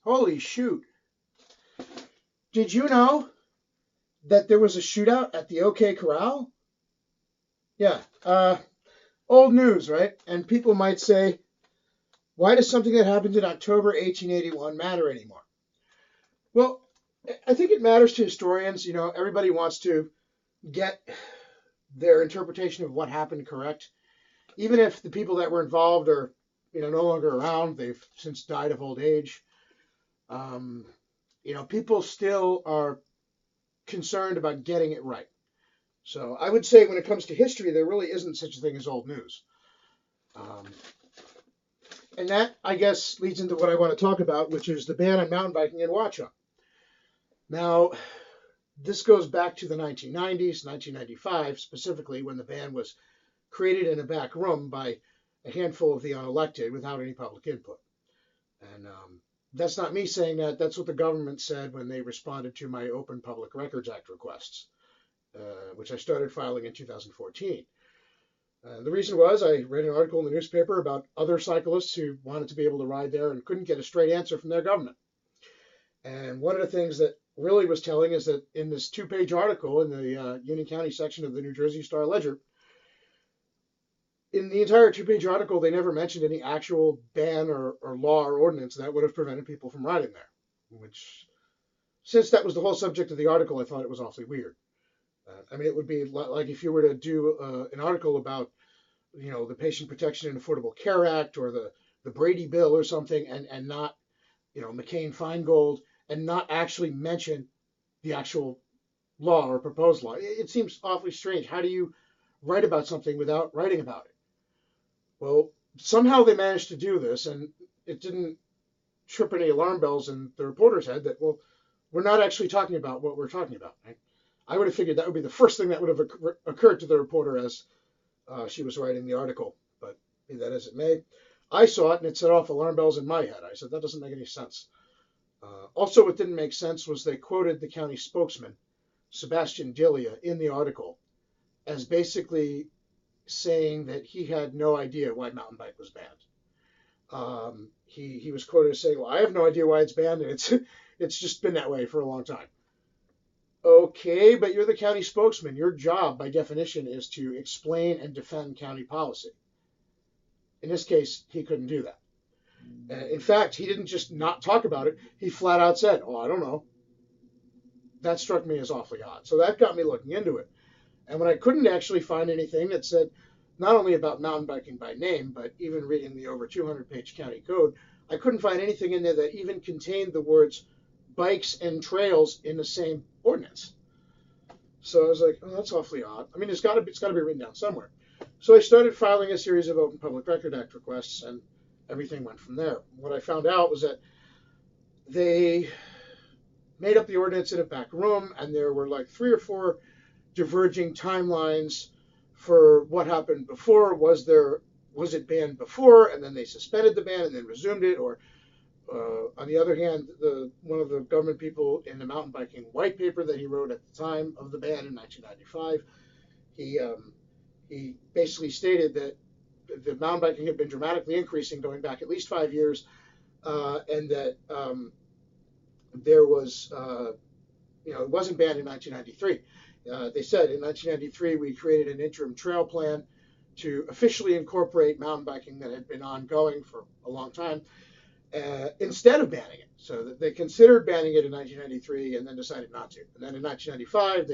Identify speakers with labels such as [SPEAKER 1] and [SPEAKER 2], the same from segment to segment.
[SPEAKER 1] Holy shoot. Did you know that there was a shootout at the OK Corral? Yeah. Old news, right? And people might say, why does something that happened in October 1881 matter anymore? Well, I think it matters to historians. You know, everybody wants to get their interpretation of what happened correct, even if the people that were involved are, no longer around. They've since died of old age. Um, people still are concerned about getting it right. So I would say when it comes to history, there really isn't such a thing as old news. Um, and that, I guess, leads into what I want to talk about, which is the ban on mountain biking in Watchung. Now, this goes back to the 1990s, 1995 specifically, when the ban was created in a back room by a handful of the unelected without any public input. And that's not me saying that. That's what the government said when they responded to my Open Public Records Act requests, which I started filing in 2014. The reason was I read an article in the newspaper about other cyclists who wanted to be able to ride there and couldn't get a straight answer from their government. And one of the things that really was telling is that in this two-page article in the Union County section of the New Jersey Star Ledger, in the entire two-page article, they never mentioned any actual ban or law or ordinance that would have prevented people from riding there, which, since that was the whole subject of the article, I thought it was awfully weird. I mean, it would be like if you were to do an article about, the Patient Protection and Affordable Care Act or the Brady Bill or something, and not, McCain-Feingold, and not actually mention the actual law or proposed law. It seems awfully strange. How do you write about something without writing about it? Well, somehow they managed to do this, and it didn't trip any alarm bells in the reporter's head that, well, we're not actually talking about what we're talking about. Right? I would have figured that would be the first thing that would have occurred to the reporter as she was writing the article, but be that as it may, I saw it and it set off alarm bells in my head. I said, that doesn't make any sense. Also, what didn't make sense was they quoted the county spokesman, Sebastian Dilia, in the article as basically saying that he had no idea why mountain bike was banned. He was quoted as saying, well, I have no idea why it's banned, and it's just been that way for a long time. Okay, but you're the county spokesman. Your job, by definition, is to explain and defend county policy. In this case, he couldn't do that. In fact, he didn't just not talk about it. He flat out said, oh, I don't know. That struck me as awfully odd. So that got me looking into it. And when I couldn't actually find anything that said not only about mountain biking by name, but even reading the over 200-page county code, I couldn't find anything in there that even contained the words bikes and trails in the same ordinance. So I was like, oh, that's awfully odd. I mean, it's got to be written down somewhere. So I started filing a series of Open Public Record Act requests, and everything went from there. What I found out was that they made up the ordinance in a back room, and there were like 3 or 4 diverging timelines for what happened before. Was it banned before, and then they suspended the ban and then resumed it, or on the other hand, one of the government people in the mountain biking white paper that he wrote at the time of the ban in 1995, he basically stated that the mountain biking had been dramatically increasing going back at least 5 years, and that there was, it wasn't banned in 1993. They said in 1993 we created an interim trail plan to officially incorporate mountain biking that had been ongoing for a long time, instead of banning it. So that they considered banning it in 1993 and then decided not to. And then in 1995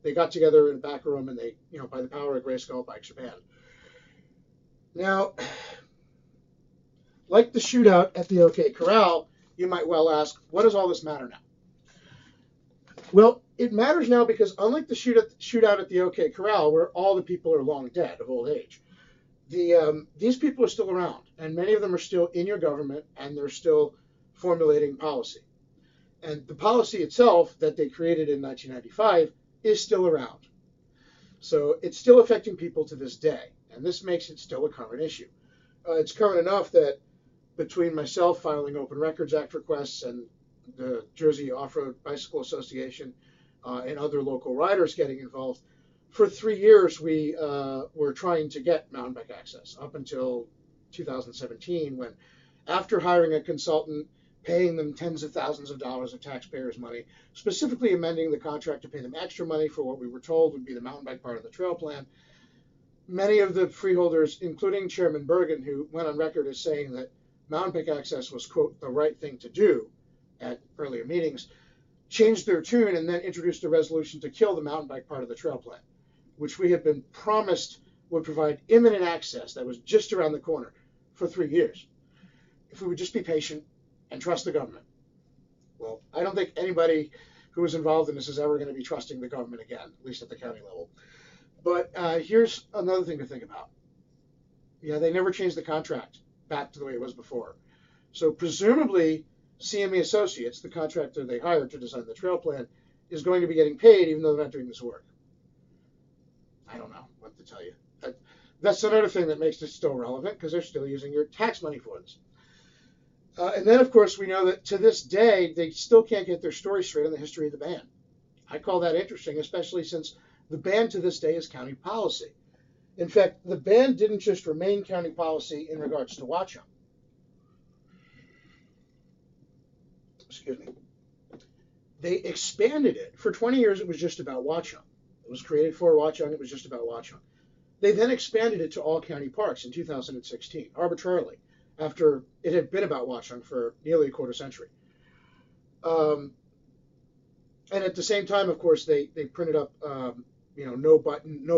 [SPEAKER 1] they got together in a back room and they, by the power of Grayskull, bikes are banned. Now, like the shootout at the OK Corral, you might well ask, what does all this matter now? Well, it matters now because unlike the shootout at the OK Corral, where all the people are long dead of old age, these people are still around, and many of them are still in your government, and they're still formulating policy. And the policy itself that they created in 1995 is still around. So it's still affecting people to this day, and this makes it still a current issue. It's current enough that between myself filing Open Records Act requests and the Jersey Off-Road Bicycle Association and other local riders getting involved, for 3 years we were trying to get mountain bike access up until 2017, when, after hiring a consultant, paying them tens of thousands of dollars of taxpayers' money, specifically amending the contract to pay them extra money for what we were told would be the mountain bike part of the trail plan. Many of the freeholders, including Chairman Bergen, who went on record as saying that mountain bike access was, quote, the right thing to do at earlier meetings, changed their tune and then introduced a resolution to kill the mountain bike part of the trail plan, which we had been promised would provide imminent access that was just around the corner for 3 years. If we would just be patient and trust the government. Well, I don't think anybody who was involved in this is ever going to be trusting the government again, at least at the county level. But here's another thing to think about. Yeah, they never changed the contract back to the way it was before. So presumably, CME Associates, the contractor they hired to design the trail plan, is going to be getting paid even though they're not doing this work. I don't know what to tell you. That's another thing that makes this still relevant because they're still using your tax money for this. And then, of course, we know that to this day, they still can't get their story straight on the history of the ban. I call that interesting, especially since the ban to this day is county policy. In fact, the ban didn't just remain county policy in regards to Watchung. Excuse me. They expanded it. For 20 years, it was just about Watchung. It was created for Watchung. It was just about Watchung. They then expanded it to all county parks in 2016, arbitrarily, after it had been about Watchung for nearly a quarter century. And at the same time, of course, they printed up no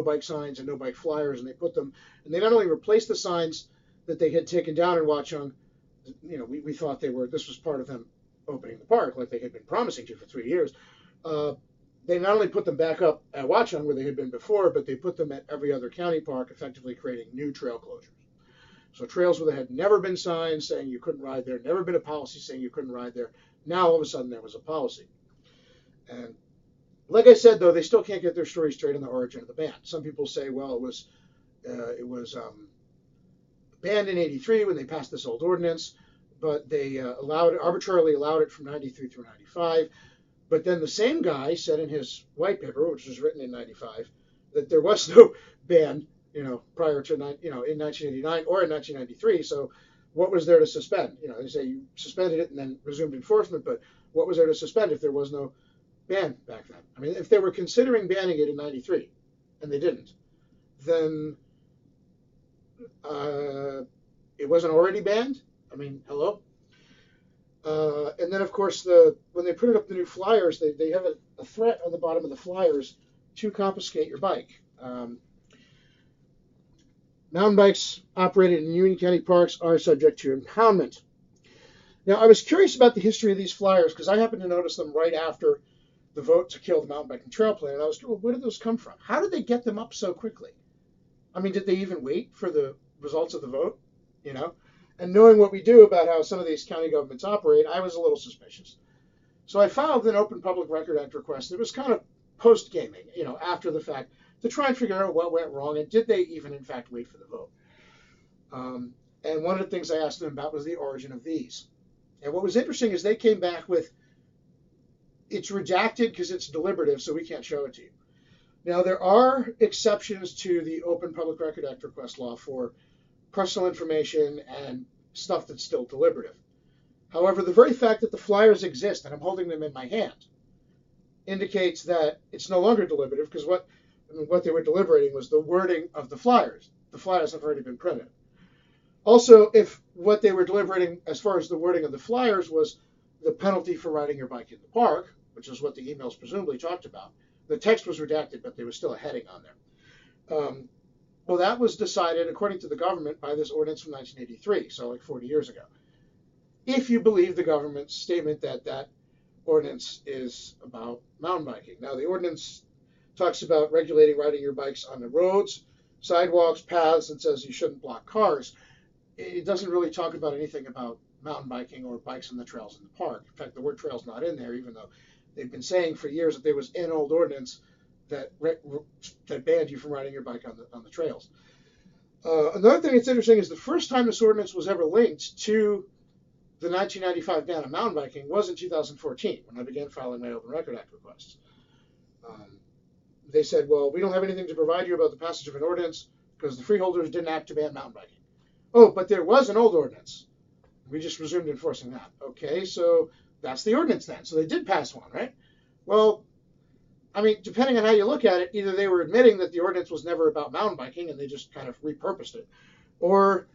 [SPEAKER 1] bike signs and no bike flyers, and they put them, and they not only replaced the signs that they had taken down in Watchung, we thought this was part of them opening the park, like they had been promising to for 3 years. They not only put them back up at Watchung where they had been before, but they put them at every other county park, effectively creating new trail closures. So trails where there had never been signs saying you couldn't ride there, never been a policy saying you couldn't ride there. Now all of a sudden there was a policy. And like I said, though, they still can't get their story straight on the origin of the ban. Some people say, well, it was banned in '83 when they passed this old ordinance, but they arbitrarily allowed it from '93 through '95. But then the same guy said in his white paper, which was written in '95, that there was no ban, prior to in 1989 or in 1993. So what was there to suspend? They say you suspended it and then resumed enforcement, but what was there to suspend if there was no ban back then? I mean, if they were considering banning it in '93 and they didn't, then it wasn't already banned? I mean, hello? And then, of course, when they printed up the new flyers, they have a threat on the bottom of the flyers to confiscate your bike. Mountain bikes operated in Union County parks are subject to impoundment. Now, I was curious about the history of these flyers because I happened to notice them right after the vote to kill the mountain biking trail plan. And I was curious, where did those come from? How did they get them up so quickly? I mean, did they even wait for the results of the vote? And knowing what we do about how some of these county governments operate, I was a little suspicious. So I filed an Open Public Record Act request. It was kind of post-gaming, after the fact, to try and figure out what went wrong and did they even, in fact, wait for the vote. And one of the things I asked them about was the origin of these. And what was interesting is they came back with, it's redacted because it's deliberative, so we can't show it to you. Now, there are exceptions to the Open Public Record Act request law for personal information and stuff that's still deliberative. However, the very fact that the flyers exist, and I'm holding them in my hand, indicates that it's no longer deliberative because what they were deliberating was the wording of the flyers. The flyers have already been printed. Also, if what they were deliberating as far as the wording of the flyers was the penalty for riding your bike in the park, which is what the emails presumably talked about, the text was redacted, but there was still a heading on there. Well, that was decided, according to the government, by this ordinance from 1983, so like 40 years ago. If you believe the government's statement that ordinance is about mountain biking. Now, the ordinance talks about regulating riding your bikes on the roads, sidewalks, paths, and says you shouldn't block cars. It doesn't really talk about anything about mountain biking or bikes on the trails in the park. In fact, the word trail's not in there, even though they've been saying for years that there was an old ordinance that banned you from riding your bike on the trails. Another thing that's interesting is the first time this ordinance was ever linked to the 1995 ban on mountain biking was in 2014 when I began filing my Open Record Act requests. They said, well, we don't have anything to provide you about the passage of an ordinance because the freeholders didn't act to ban mountain biking. Oh, but there was an old ordinance. We just resumed enforcing that. Okay, so that's the ordinance then. So they did pass one, right? Well, I mean, depending on how you look at it, either they were admitting that the ordinance was never about mountain biking and they just kind of repurposed it, or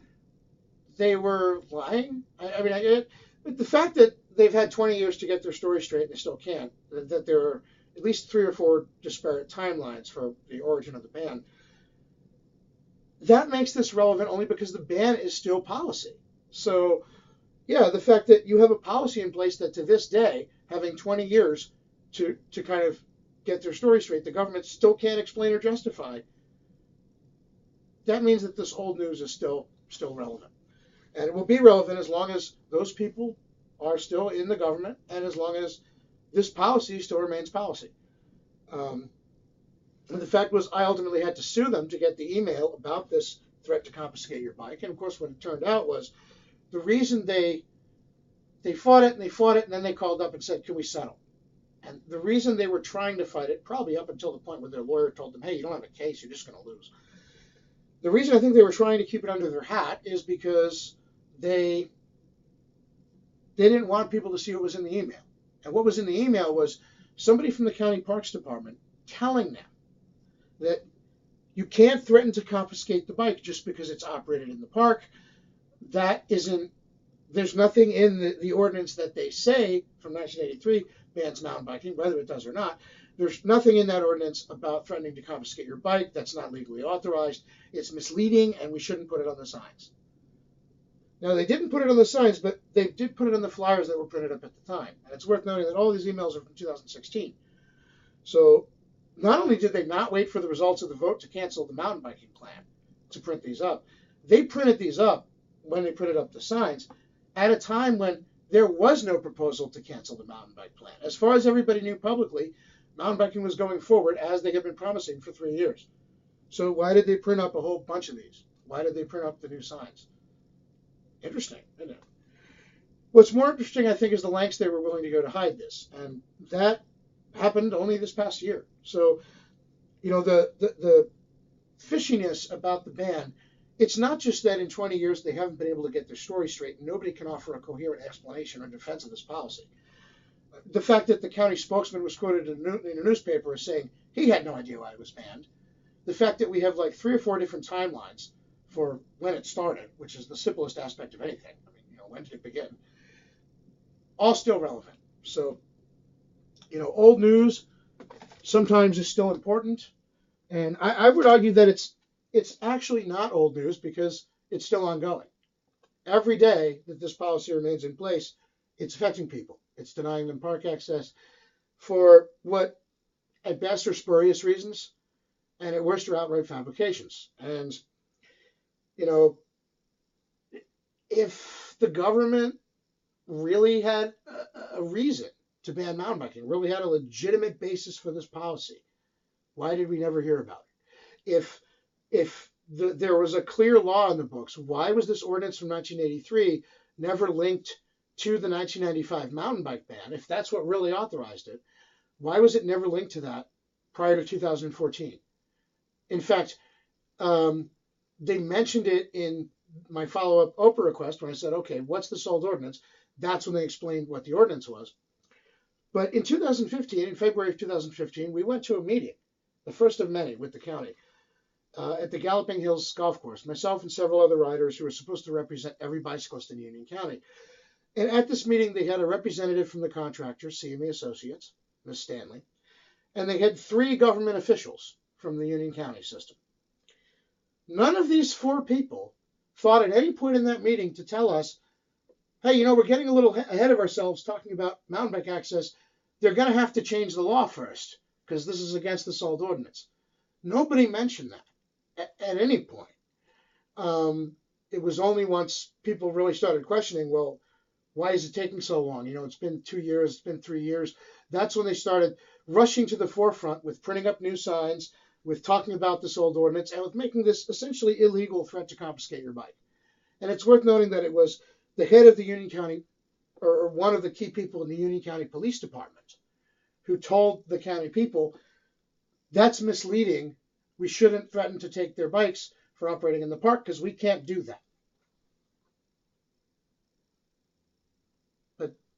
[SPEAKER 1] they were lying. I mean, but the fact that they've had 20 years to get their story straight and they still can't, that there are at least 3 or 4 disparate timelines for the origin of the ban, that makes this relevant only because the ban is still policy. So, yeah, the fact that you have a policy in place that to this day, having 20 years to kind of get their story straight, the government still can't explain or justify, that means that this old news is still relevant. And it will be relevant as long as those people are still in the government and as long as this policy still remains policy. And the fact was, I ultimately had to sue them to get the email about this threat to confiscate your bike. And of course, what it turned out was the reason they fought it and they fought it, and then they called up and said, "Can we settle?" And the reason they were trying to fight it, probably up until the point where their lawyer told them, "Hey, you don't have a case, you're just going to lose." The reason I think they were trying to keep it under their hat is because they didn't want people to see what was in the email. And what was in the email was somebody from the county parks department telling them that you can't threaten to confiscate the bike just because it's operated in the park. That isn't, there's nothing in the ordinance that they say from 1983 bans mountain biking, whether it does or not. There's nothing in that ordinance about threatening to confiscate your bike. That's not legally authorized. It's misleading, and we shouldn't put it on the signs. Now, they didn't put it on the signs, but they did put it on the flyers that were printed up at the time. And it's worth noting that all these emails are from 2016. So not only did they not wait for the results of the vote to cancel the mountain biking plan to print these up, they printed these up when they printed up the signs at a time when there was no proposal to cancel the mountain bike plan. As far as everybody knew publicly, mountain biking was going forward as they had been promising for 3 years. So why did they print up a whole bunch of these? Why did they print up the new signs? Interesting, isn't it? What's more interesting, I think, is the lengths they were willing to go to hide this. And that happened only this past year. So, you know, the fishiness about the ban, it's not just that in 20 years they haven't been able to get their story straight and nobody can offer a coherent explanation or defense of this policy. The fact that the county spokesman was quoted in a newspaper as saying he had no idea why it was banned. The fact that we have like 3 or 4 different timelines for when it started, which is the simplest aspect of anything. I mean, you know, when did it begin? All still relevant. So, you know, old news sometimes is still important. And I would argue that it's actually not old news because it's still ongoing. Every day that this policy remains in place, it's affecting people. It's denying them park access for what at best are spurious reasons and at worst are outright fabrications. And, you know, if the government really had a reason to ban mountain biking, really had a legitimate basis for this policy, why did we never hear about it? If there was a clear law in the books, why was this ordinance from 1983 never linked to the 1995 mountain bike ban? If that's what really authorized it, why was it never linked to that prior to 2014? In fact, they mentioned it in my follow-up OPA request when I said, okay, what's this old ordinance? That's when they explained what the ordinance was. But in 2015, in February of 2015, we went to a meeting, the first of many with the county, at the Galloping Hills Golf Course, myself and several other riders who were supposed to represent every bicyclist in Union County. And at this meeting, they had a representative from the contractor, CME Associates, Ms. Stanley, and they had 3 government officials from the Union County system. None of these 4 people thought at any point in that meeting to tell us, hey, you know, we're getting a little ahead of ourselves talking about mountain bike access. They're going to have to change the law first because this is against this old ordinance. Nobody mentioned that at any point. It was only once people really started questioning, well, why is it taking so long? You know, it's been 2 years, it's been 3 years. That's when they started rushing to the forefront with printing up new signs, with talking about this old ordinance, and with making this essentially illegal threat to confiscate your bike. And it's worth noting that it was the head of the Union County, or one of the key people in the Union County Police Department, who told the county people, that's misleading. We shouldn't threaten to take their bikes for operating in the park because we can't do that.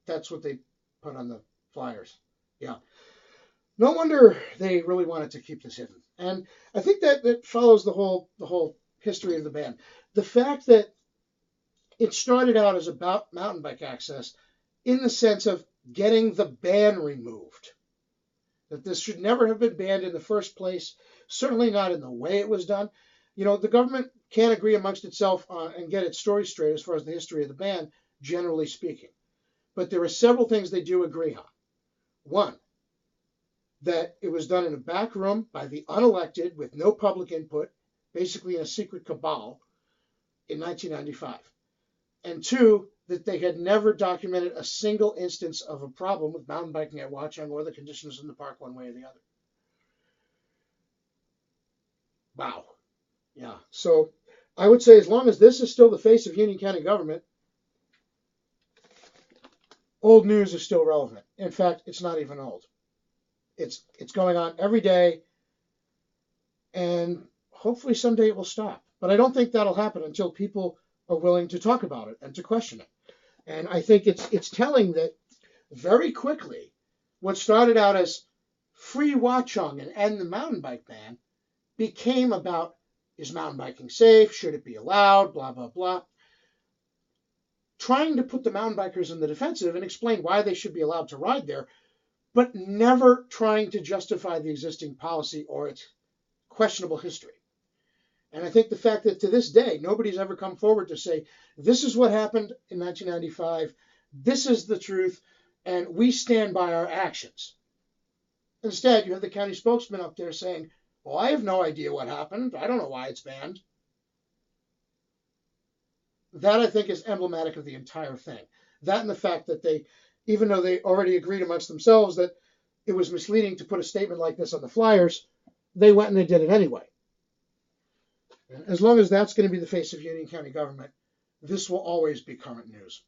[SPEAKER 1] That's what they put on the flyers. Yeah. No wonder they really wanted to keep this hidden. And I think that follows the whole history of the ban. The fact that it started out as about mountain bike access in the sense of getting the ban removed. That this should never have been banned in the first place, certainly not in the way it was done. The government can't agree amongst itself and get its story straight as far as the history of the ban, generally speaking. But there are several things they do agree on. One, that it was done in a back room by the unelected with no public input, basically in a secret cabal in 1995. And two, that they had never documented a single instance of a problem with mountain biking at Watchung or the conditions in the park one way or the other. Wow. Yeah. So I would say as long as this is still the face of Union County government, old news is still relevant. In fact, it's not even old. It's going on every day, and hopefully someday it will stop. But I don't think that'll happen until people are willing to talk about it and to question it. And I think it's telling that very quickly what started out as free Watchung and end the mountain bike ban became about, is mountain biking safe? Should it be allowed? Blah, blah, blah. Trying to put the mountain bikers in the defensive and explain why they should be allowed to ride there, but never trying to justify the existing policy or its questionable history. And I think the fact that to this day, nobody's ever come forward to say, this is what happened in 1995, this is the truth, and we stand by our actions. Instead, you have the county spokesman up there saying, well, I have no idea what happened. I don't know why it's banned. That, I think, is emblematic of the entire thing. That and the fact that they, even though they already agreed amongst themselves that it was misleading to put a statement like this on the flyers, they went and they did it anyway. As long as that's going to be the face of Union County government, this will always be current news.